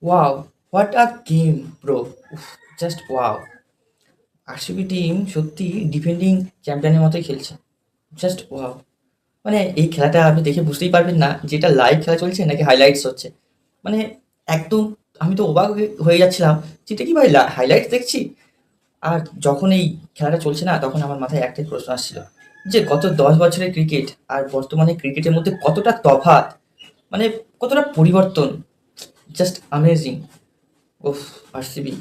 Wow! What a game bro! উফ! Just wow! RCB team সত্যি defending চ্যাম্পিয়নের মতোই খেলছে। Just wow! মানে এই খেলাটা আপনি দেখে বুঝতেই পারবেন না যে এটা লাইভ খেলা চলছে নাকি হাইলাইটস হচ্ছে। মানে একদম আমি তো অবাক হয়ে যাচ্ছিলাম যে এটা কি ভাই হাইলাইটস দেখছি? আর যখন এই খেলাটা চলছে না তখন আমার মাথায় একটাই প্রশ্ন আসছিল যে গত ১০ বছরের ক্রিকেট আর বর্তমানে ক্রিকেটের মধ্যে কতটা তফাৎ, মানে কতটা পরিবর্তন। Just amazing! উফ! RCB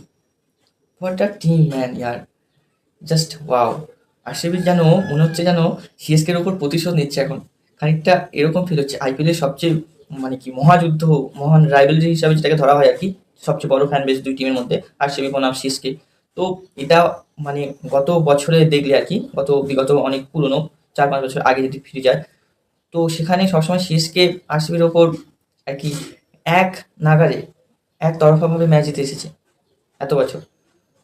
what a team man ইয়ার! Just wow! আরসিবি যেন মনে হচ্ছে যেন সিএসকের উপর প্রতিশোধ নিচ্ছে এখন। খানিকটা এরকম ফিল হচ্ছে আইপিএলের সবচেয়ে মানে কি মহাযুদ্ধ, মহান রাইভালরি হিসাবে যেটাকে ধরা হয় আরকি। সবচেয়ে বড় ফ্যান বেস ২ টিমের মধ্যে আরসিবি বনাম সিএসকে। তো এটা মানে গত বছরে দেখলে আরকি, বিগত অনেক পুরনো ৪-৫ বছর আগে যদি ফিরে যায়, তো সেখানে সবসময় সিএসকে আরসিবির ওপর আরকি এক নাগাড়ে, একতরফাভাবে ম্যাচ জিতে এসেছে এত বছর।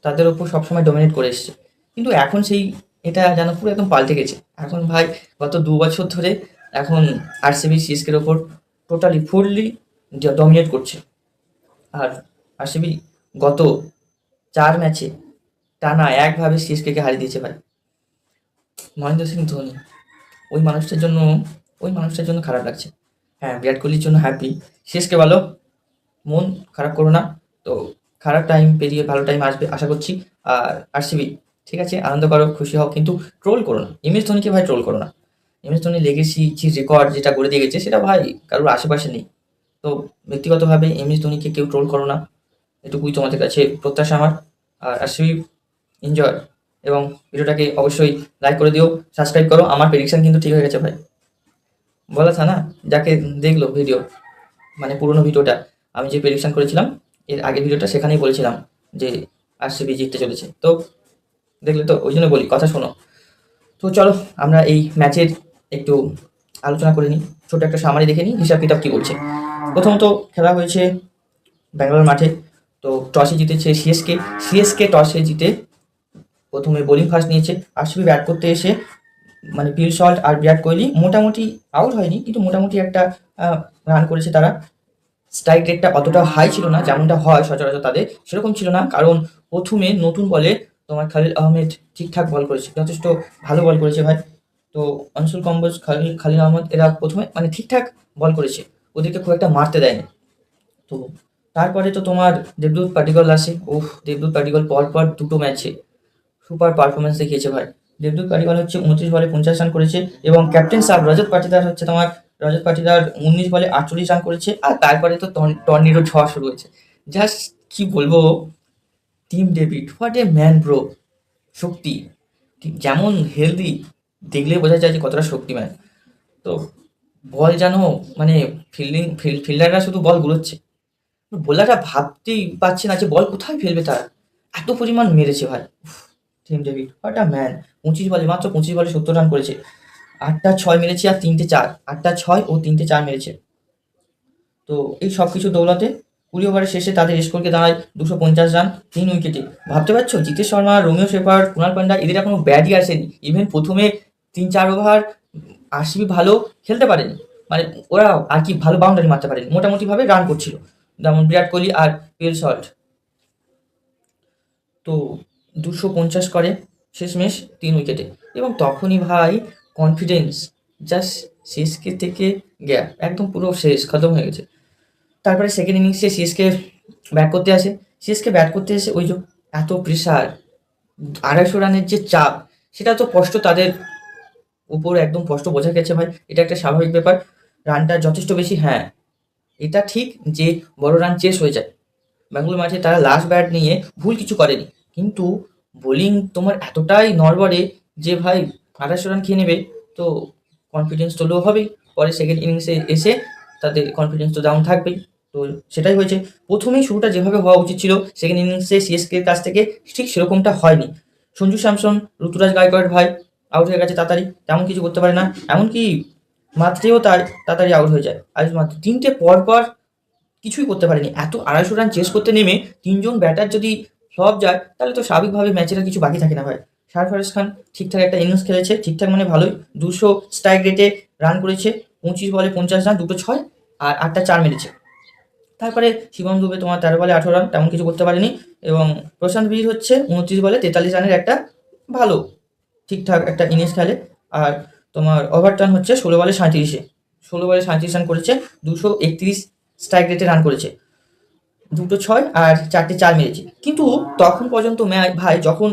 তাদের ওপর সবসময় ডমিনেট করে এসছে। কিন্তু এখন সেই এটা যেন পুরো একদম পাল্টে গেছে। এখন ভাই গত ২ বছর ধরে এখন আরসিবি সিএসকের ওপর টোটালি ফুললি ডমিনেট করছে। আর আরসিবি গত ৪ ম্যাচে টানা একভাবে সিএসকেকে হারিয়ে দিয়েছে ভাই। মহেন্দ্র সিং ধোনি ওই মানুষটার জন্য ওই মানুষটার জন্য খারাপ লাগছে। হ্যাঁ, বিরাট কোহলির জন্য হ্যাপি। সিএসকে ভালো, মন খারাপ করো না। তো খারাপ টাইম পেরিয়ে ভালো টাইম আসবে আশা করছি। আর আরসিবি ঠিক আছে, আনন্দ করো, খুশি হও, কিন্তু ট্রোল করো না। এমএস ধোনিকে ভাই ট্রোল করো না। এমএস ধোনির লেগেসি যে রেকর্ড যেটা গড়ে দিয়ে গেছে সেটা ভাই কারোর আশেপাশে নেই। তো ব্যক্তিগতভাবে এমএস ধোনিকে কেউ ট্রোল করো না। এটুকুই তোমাদের কাছে প্রত্যাশা আমার। আর আরসিবি এনজয়, এবং ভিডিওটাকে অবশ্যই লাইক করে দিও, সাবস্ক্রাইব করো। আমার প্রেডিকশন কিন্তু ঠিক হয়ে গেছে ভাই। বলা থা না, যাকে দেখলো ভিডিও মানে পুরোনো ভিডিওটা, আমি যে প্রেডিকশন করেছিলাম এর আগের ভিডিওটা, সেখানেই বলেছিলাম যে আরসিবি জিততে চলেছে। তো দেখলে তো, ওই জন্য বলি কথা শোনো। তো চলো আমরা এই ম্যাচের একটু আলোচনা করে নিই, ছোট একটা সামারি দেখে নিই হিসাব কিতাব কি বলছে। প্রথমত খেলা হয়েছে ব্যাঙ্গালোর মাঠে। তো টসে জিতেছে সিএসকে। সিএসকে টসে জিতে প্রথমে বোলিং ফার্স্ট নিয়েছে। আরসিবি ব্যাট করতে এসে মানে বিল সল্ট আর বিরাট কোহলি মোটামুটি আউট হয়নি, কিন্তু মোটামুটি একটা রান করেছে তারা। স্ট্রাইক রেটটা অতটা হাই ছিল না যেমনটা হয় সচরাচর তাদের, সেরকম ছিল না। কারণ প্রথমে নতুন বলে তোমার খালিল আহমেদ ঠিকঠাক বল করেছে, যথেষ্ট ভালো বল করেছে ভাই। তো আনসুল কম্বোজ, খালিল আহমেদ এরা প্রথমে মানে ঠিকঠাক বল করেছে, ওদেরকে খুব একটা মারতে দেয়নি। তো তারপরে তো তোমার দেবদূত পাটিকল আসে। ওহ, দেবদূত পাটিকল পরপর দুটো ম্যাচে সুপার পারফরমেন্স দেখিয়েছে ভাই। দেবদূত পাটিকল হচ্ছে ২৯ বলে ৫০ রান করেছে, এবং ক্যাপ্টেন সাব রজত পাটিদার ১৯ বলে ৪৮ রান করেছে। আর তারপরে তো টর্নেডো ঝড় শুরু হয়েছে। জাস্ট কি বলবো, Tim David what a man bro! শক্তি ঠিক যেমন হেলদি, দেখলেই বোঝা যায় যে কতটা শক্তিমান। তো বল যেন মানে ফিল্ডাররা শুধু বল গুলোচ্ছে, বোলাররা ভাবতেই পারছে না যে বল কোথায় ফেলবে তারা, এত পরিমাণ মেরেছে ভাই। Team David what a man! ২৫ বলে, মাত্র ২৫ বলে ৭০ রান করেছে। ৮টা ৬ মেরেছে আর ৩টে ৪, ৮টা ৬ ও ৩টে ৪ মেরেছে। তো এই সব কিছু দৌলতে ২০ ওভারের শেষে তাদের স্কোরকে দাঁড়ায় ২৫০ রান, ৩ উইকেটে। ভাবতে পারছো, জিতেশ শর্মা, রোমিও শেফার্ড, কুণাল পান্ডা এদের এখনো ব্যাটই আসেনি। ইভেন প্রথমে ৩-৪ ওভার আরসিবি ভালো খেলতে পারেনি। মানে ওরা আর কি ভালো বাউন্ডারি মারতে পারেনি, মোটামুটিভাবে রান করছিল। যেমন বিরাট কোহলি আর পেল সল্ট। তো ২৫০ করে শেষমেশ ৩ উইকেটে। এবং তখনই ভাই কনফিডেন্স জাস্ট সিএসকে থেকে গ্যাপ একদম পুরো শেষ, খতম হয়ে গেছে। তারপরে সেকেন্ড ইনিংসে সিএসকে ব্যাট করতে আসে। সিএসকে ব্যাট করতে এসে ওই যে এত প্রেশার, ২৫০ রানের যে চাপ, সেটা তো স্পষ্ট তাদের উপর একদম স্পষ্ট বোঝা গেছে ভাই। এটা একটা স্বাভাবিক ব্যাপার। রানটা যথেষ্ট বেশি, হ্যাঁ, এটা ঠিক যে বড় রান চেস হয়ে যায়। ব্যাঙ্গালোর মাঠে তারা লাস্ট ব্যাট নিয়ে ভুল কিছু করেনি। কিন্তু বোলিং তোমার এতটাই নড়বড়ে যে ভাই ২৮০ রান খেয়ে নেবে, তো কনফিডেন্স তো লো হবেই। পরে সেকেন্ড ইনিংসে এসে তাদের কনফিডেন্স তো ডাউন থাকবেই। তো সেটাই হয়েছে। প্রথমেই শুরুটা যেভাবে হওয়া উচিত ছিল সেকেন্ড ইনিংসে সিএসকের কাছ থেকে, ঠিক সেরকমটা হয়নি। সঞ্জু স্যামসন, ঋতুরাজ গায়কোয়াড় ভাই আউট হয়ে গেছে তাড়াতাড়ি, তেমন কিছু করতে পারে না। এমনকি মাত্রেও তার তাড়াতাড়ি আউট হয়ে যায়। আজ মাত্র ৩টে পরপর কিছুই করতে পারেনি। এত ২৫০ রান চেস করতে নেমে ৩ জন ব্যাটার যদি ফ্লপ যায়, তাহলে তো স্বাভাবিকভাবে ম্যাচের আর কিছু বাকি থাকে না ভাই। সারফারাজ খান ঠিকঠাক একটা ইনিংস খেলেছে, ঠিকঠাক মানে ভালোই। ২০০ স্ট্রাইক রেটে রান করেছে, ২৫ বলে ৫০ রান, দুটো ৬ আর ৮টা ৪ মেরেছে। তারপরে শিবম দুবে তোমার 13 বলে 18 রান, তেমন কিছু করতে পারেনি। এবং প্রশান্ত বীর হচ্ছে 29 বলে 43 রানের একটা ভালো ঠিকঠাক একটা ইনিংস খেলে। আর তোমার ওভারটার্ন হচ্ছে 16 বলে 37-এ, 16 বলে 37 রান করেছে, 231 স্ট্রাইক রেটে রান করেছে, 2টো 6 আর 4টে 4 মেরেছে। কিন্তু তখন পর্যন্ত ম্যাচ ভাই যখন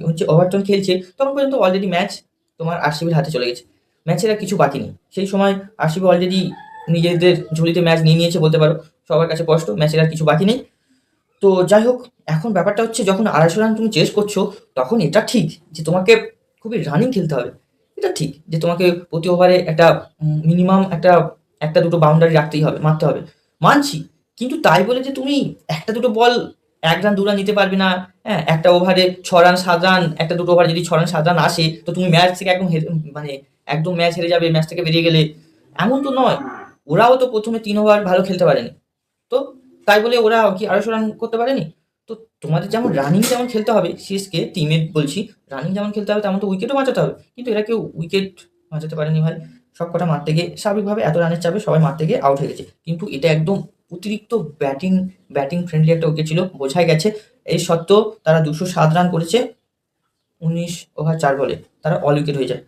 হচ্ছে ওভারটার্ন খেলছে তখন পর্যন্ত অলরেডি ম্যাচ তোমার আরসিবির হাতে চলে গেছে, ম্যাচের আর কিছু বাকি নেই। সেই সময় আরসিবি অলরেডি নিজেদের ঝুলিতে ম্যাচ নিয়ে নিয়েছে বলতে পারো, সবার কাছে স্পষ্ট ম্যাচের আর কিছু বাকি নেই। তো যাই হোক, এখন ব্যাপারটা হচ্ছে যখন 250 রান তুমি চেস করছো তখন এটা ঠিক যে তোমাকে খুবই রানিং খেলতে হবে, এটা ঠিক যে তোমাকে প্রতি ওভারে একটা মিনিমাম একটা একটা দুটো বাউন্ডারি রাখতেই হবে, মারতে হবে, মানছি। কিন্তু তাই বলে যে তুমি একটা দুটো বল 1 রান 2 রান নিতে পারবে না, হ্যাঁ একটা ওভারে 6 রান 7 রান, একটা দুটো ওভার যদি 6 রান 7 রান আসে তো তুমি ম্যাচ থেকে একদম মানে একদম ম্যাচ হেরে যাবে, ম্যাচ থেকে বেরিয়ে গেলে, এমন তো নয়। ওরাও তো প্রথমে 3 ওভার ভালো খেলতে পারেনি, তো তাই বলে ওরা কি 250 রান করতে পারেনি? তো তোমাদের যেমন রানিং যেমন খেলতে হবে, সিএসকে টিমের বলছি, রানিং যেমন খেলতে হবে তেমন তো উইকেটও বাঁচাতে হবে। কিন্তু এরা কেউ উইকেট বাঁচাতে পারেনি ভাই, সব কটা মারতে গিয়ে স্বাভাবিকভাবে এত রানের চাপে সবাই মারতে গিয়ে আউট হয়ে গেছে। কিন্তু এটা একদম অতিরিক্ত ব্যাটিং ফ্রেন্ডলি একটা উইকেট ছিল, বোঝাই গেছে। এই সত্ত্বেও তারা 207 রান করেছে 19 ওভার 4 বলে, তারা অল উইকেট হয়ে যায়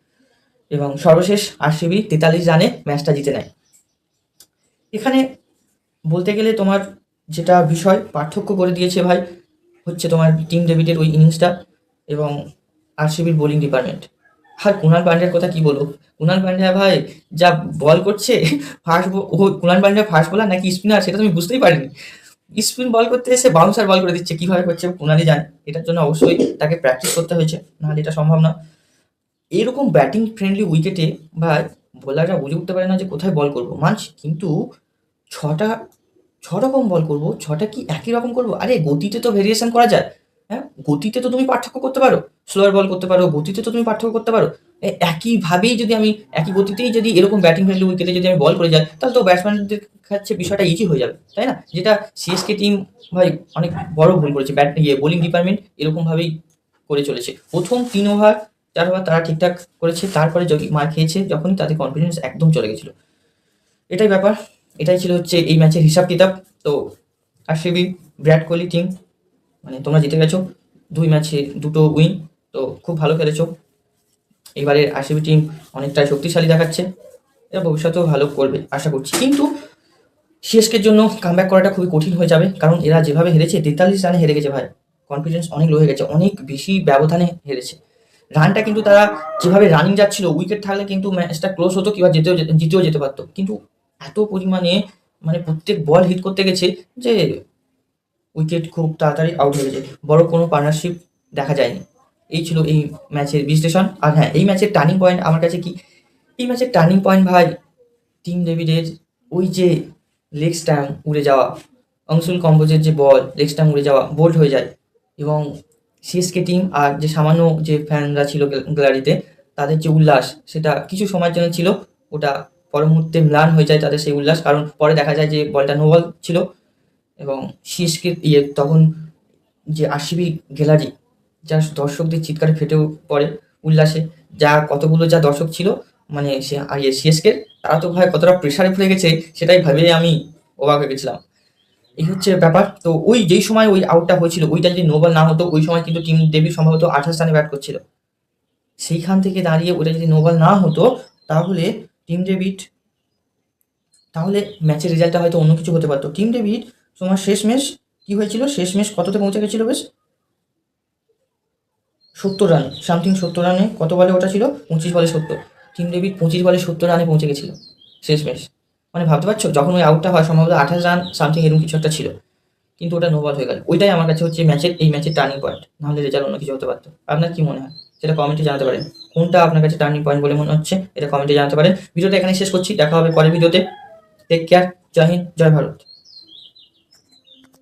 এবং সর্বশেষ আরসিবি 43 রানে ম্যাচটা জিতে নেয়। এখানে বলতে গেলে তোমার যেটা বিষয় পার্থক্য করে দিয়েছে ভাই হচ্ছে তোমার টিম ডেভিডের ওই ইনিংসটা এবং আরসিবির বোলিং ডিপার্টমেন্ট। আর কুণাল পান্ডের কথা কি বলবো, কুণাল পান্ডে ভাই যা বল করছে, ও কুণাল পান্ডে ফাস্ট বোলার নাকি স্পিনার সেটা তুমি বুঝতেই পারিনি। স্পিন বল করতে এসে বাউন্সার বল করে দিচ্ছে, কিভাবে করছে কুণালই জানে। এটার জন্য অবশ্যই তাকে প্র্যাকটিস করতে হয়েছে, নাহলে এটা সম্ভব না। এরকম ব্যাটিং ফ্রেন্ডলি উইকেটে ভাই বোলাররা বুঝে উঠতে পারে না যে কোথায় বল করবো, মানছি। কিন্তু ছটা 6 রকম বল করবো, 6টা কি একই রকম করবো? আরে গতিতে তো ভেরিয়েশন করা যায়, হ্যাঁ? গতিতে তো তুমি পার্থক্য করতে পারো, স্লোয়ার বল করতে পারো, গতিতে তো তুমি পার্থক্য করতে পারো। একইভাবেই যদি আমি একই গতিতেই যদি এরকম ব্যাটিং ফ্রেন্ডলি উইকেটে যদি আমি বল করে যাই তাহলে তো ব্যাটসম্যানদের কাছে বিষয়টা ইজি হয়ে যাবে, তাই না? যেটা সিএসকে টিম ভাই অনেক বড় ভুল করেছে, বোলিং ডিপার্টমেন্ট এরকমভাবেই করে চলেছে। প্রথম 3 ওভার 4 ওভার তারা ঠিকঠাক করেছে, তারপরে মার খেয়েছে যখনই তাদের কনফিডেন্স একদম চলে গেছিল। এটাই ব্যাপার, এটাই ছিল হচ্ছে এই ম্যাচের হিসাব কিতাব। তো আরসিবি বিরাট কোহলি টিম মানে তোমরা জিতে গেছো, 2 ম্যাচে 2টো উইন, তো খুব ভালো খেলেছো। এবারে আরসিবি টিম অনেকটাই শক্তিশালী দেখাচ্ছে, এরা ভবিষ্যতেও ভালো করবে আশা করছি। কিন্তু সিএসকের জন্য কামব্যাক করাটা খুবই কঠিন হয়ে যাবে, কারণ এরা যেভাবে হেরেছে 43 রানে হেরে গেছে ভাই, কনফিডেন্স অনেক লো হয়ে গেছে, অনেক বেশি ব্যবধানে হেরেছে। রানটা কিন্তু তারা যেভাবে রানিং যাচ্ছিল, উইকেট থাকলে কিন্তু ম্যাচটা ক্লোজ হতো কিংবা জিতেও যেতে পারতো। কিন্তু এত পরিমাণে মানে প্রত্যেক বল হিট করতে গেছে যে উইকেট খুব তাড়াতাড়ি আউট হয়ে গেছে, বড় কোনো পার্টনারশিপ দেখা যায়নি। এই ছিল এই ম্যাচের বিশ্লেষণ। আর হ্যাঁ, এই ম্যাচের টার্নিং পয়েন্ট আমার কাছে কি, এই ম্যাচের টার্নিং পয়েন্ট ভাই টিম ডেভিডের ওই যে লেগ স্ট্যাম্প উড়ে যাওয়া, অংশুল কম্বোজের যে বল লেগ স্ট্যাম্প উড়ে যাওয়া, বোল্ড হয়ে যায়। এবং সিএসকে টিম আর যে সামান্য যে ফ্যানরা ছিল গ্যালারিতে তাদের যে উল্লাস সেটা কিছু সময়ের জন্য ছিল, ওটা পর মুহূর্তে ম্লান হয়ে যায় তাদের সেই উল্লাস, কারণ পরে দেখা যায় যে বলটা নো বল ছিল। এবং সিএসকে তখন যে আরসিবি গ্যালারি যা দর্শকদের চিৎকারে ফেটে পড়ে উল্লাসে, যা কতগুলো যা দর্শক ছিল মানে সে সিএসকে তারা তো ভাই কতটা প্রেশারে পড়ে গেছে সেটাই ভেবে আমি অবাক হয়ে গেছিলাম। এই হচ্ছে ব্যাপার। তো ওই যেই সময় ওই আউটটা হয়েছিল ওইটা যদি নো বল না হতো, ওই সময় কিন্তু টিম ডেভিড সম্ভবত 28 রানে ব্যাট করছিল, সেইখান থেকে দাঁড়িয়ে ওটা যদি নো বল না হতো তাহলে টিম ডেভিড তাহলে ম্যাচের রেজাল্টটা হয়তো অন্য কিছু হতে পারতো। টিম ডেভিড তোমার শেষমেশ কি হয়েছিল, শেষমেশ কততে পৌঁছে গেছিল বেশ 70 রানে সামথিং, 70 রানে কত বলে ওটা ছিল 25 বলে 70, টিম ডেভিড 25 বলে 70 রানে পৌঁছে গেছিল শেষমেশ। মানে ভাবতে পারছো যখন ওই আউটটা হয় সম্ভবত 28 রান সামথিং এরকম কিছু একটা ছিল, কিন্তু ওটা নো বল হয়ে গেল। ওইটাই আমার কাছে হচ্ছে এই ম্যাচের টার্নিং পয়েন্ট, নাহলে রেজাল্ট অন্য কিছু হতে পারতো। আপনার কি মনে হয় সেটা কমেন্টে জানাতে পারেন, কোনটা আপনার কাছে টার্নিং পয়েন্ট বলে মনে হচ্ছে এটা কমেন্টে জানাতে পারেন। ভিডিওটা এখানে শেষ করছি, দেখা হবে পরের ভিডিওতে। টেক কেয়ার, জয় হিন্দ, জয় ভারত।